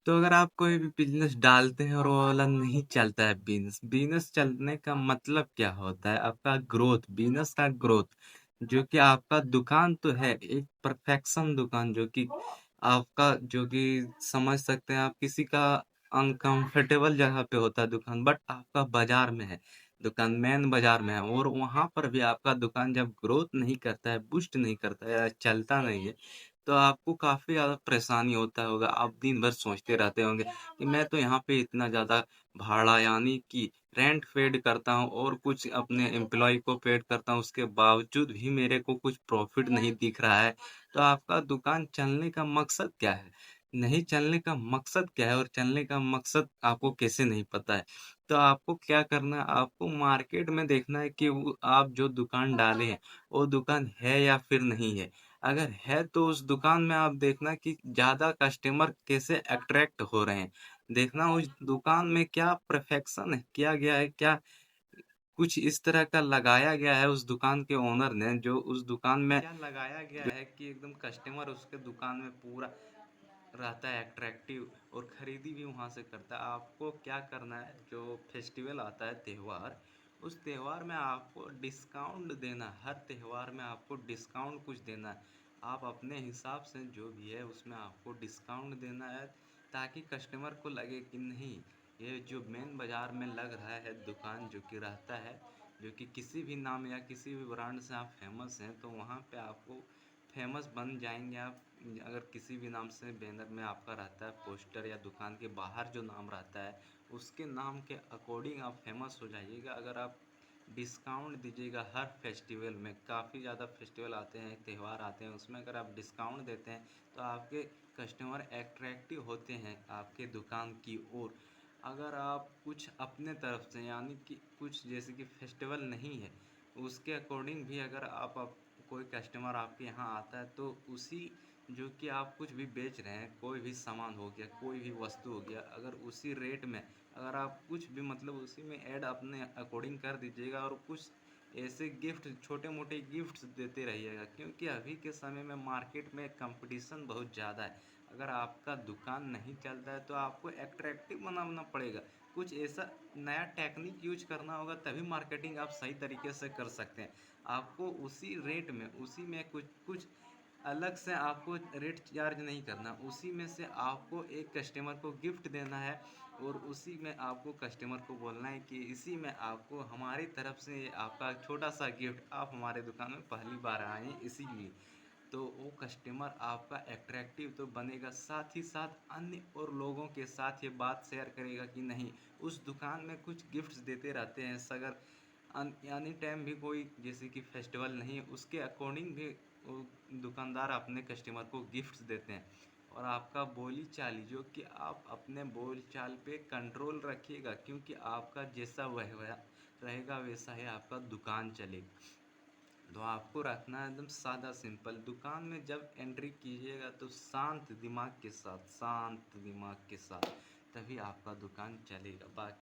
तो अगर आप कोई भी बिज़नेस डालते हैं और वो वाला नहीं चलता है बिज़नेस, बिज़नेस चलने का मतलब क्या होता है? आपका ग्रोथ, बिज़नेस का ग्रोथ, जो कि आपका दुकान तो है, एक परफेक्शन दुकान जो कि आपका जो कि समझ सकते हैं आप किसी का अनकंफर्टेबल जगह पे होता है दुकान बट आपका बाज़ार में है, दुकान मेन बाज़ार में है और वहाँ पर भी आपका दुकान जब ग्रोथ नहीं करता है, बूस्ट नहीं करता है या चलता नहीं है, तो आपको काफ़ी ज़्यादा परेशानी होता होगा। आप दिन भर सोचते रहते होंगे कि मैं तो यहाँ पे इतना ज़्यादा भाड़ा यानी कि रेंट पेड करता हूँ और कुछ अपने एम्प्लॉय को पेड करता हूँ, उसके बावजूद भी मेरे को कुछ प्रॉफिट नहीं दिख रहा है। तो आपका दुकान चलने का मकसद क्या है? नहीं चलने का मकसद क्या है और चलने का मकसद आपको कैसे नहीं पता है? तो आपको क्या करना है, आपको मार्केट में देखना है कि वो आप जो दुकान डाले हैं, वो दुकान है या फिर नहीं है। अगर है तो उस दुकान में आप देखना कि ज़्यादा कस्टमर कैसे अट्रैक्ट हो रहे हैं। देखना उस दुकान में क्या परफेक्शन है, किया गया है, क्या कुछ इस तरह का लगाया गया है उस दुकान के ओनर ने जो उस दुकान में क्या लगाया गया है कि एकदम कस्टमर उसके दुकान में पूरा रहता है अट्रैक्टिव और खरीदी भी वहाँ से करता है। आपको क्या करना है, जो फेस्टिवल आता है त्योहार, उस त्योहार में आपको डिस्काउंट देना है। हर त्योहार में आपको डिस्काउंट कुछ देना है। आप अपने हिसाब से जो भी है उसमें आपको डिस्काउंट देना है ताकि कस्टमर को लगे कि नहीं, ये जो मेन बाज़ार में लग रहा है दुकान जो कि रहता है, जो कि किसी भी नाम या किसी भी ब्रांड से आप फेमस हैं तो वहाँ पे आपको फेमस बन जाएंगे आप। अगर किसी भी नाम से बैनर में आपका रहता है पोस्टर या दुकान के बाहर जो नाम रहता है उसके नाम के अकॉर्डिंग आप फेमस हो जाइएगा। अगर आप डिस्काउंट दीजिएगा हर फेस्टिवल में, काफ़ी ज़्यादा फेस्टिवल आते हैं, त्यौहार आते हैं, उसमें अगर आप डिस्काउंट देते हैं तो आपके कस्टमर अट्रैक्टिव होते हैं आपके दुकान की ओर। अगर आप कुछ अपने तरफ से यानी कि कुछ जैसे कि फेस्टिवल नहीं है उसके अकॉर्डिंग भी अगर आप कोई कस्टमर आपके यहाँ आता है तो उसी जो कि आप कुछ भी बेच रहे हैं, कोई भी सामान हो गया, कोई भी वस्तु हो गया, अगर उसी रेट में अगर आप कुछ भी मतलब उसी में ऐड अपने अकॉर्डिंग कर दीजिएगा और कुछ ऐसे गिफ्ट छोटे मोटे गिफ्ट्स देते रहिएगा क्योंकि अभी के समय में मार्केट में कंपटीशन बहुत ज़्यादा है। अगर आपका दुकान नहीं चलता है तो आपको एट्रैक्टिव बनाना पड़ेगा, कुछ ऐसा नया टेक्निक यूज करना होगा तभी मार्केटिंग आप सही तरीके से कर सकते हैं। आपको उसी रेट में उसी में कुछ कुछ अलग से आपको रेट चार्ज नहीं करना, उसी में से आपको एक कस्टमर को गिफ्ट देना है और उसी में आपको कस्टमर को बोलना है कि इसी में आपको हमारी तरफ से आपका छोटा सा गिफ्ट, आप हमारे दुकान में पहली बार आए हैं इसीलिए। तो वो कस्टमर आपका अट्रैक्टिव तो बनेगा, साथ ही साथ अन्य और लोगों के साथ ये बात शेयर करेगा कि नहीं, उस दुकान में कुछ गिफ्ट्स देते रहते हैं। अगर यानी टाइम भी कोई जैसे कि फेस्टिवल नहीं है उसके अकॉर्डिंग भी वो दुकानदार अपने कस्टमर को गिफ्ट्स देते हैं। और आपका बोली चाली जो कि आप अपने बोल चाल पे कंट्रोल रखिएगा क्योंकि आपका जैसा वह रहेगा वैसा ही आपका दुकान चलेगा। तो आपको रखना है एकदम सादा सिंपल। दुकान में जब एंट्री कीजिएगा तो शांत दिमाग के साथ, शांत दिमाग के साथ, तभी आपका दुकान चलेगा। बाकी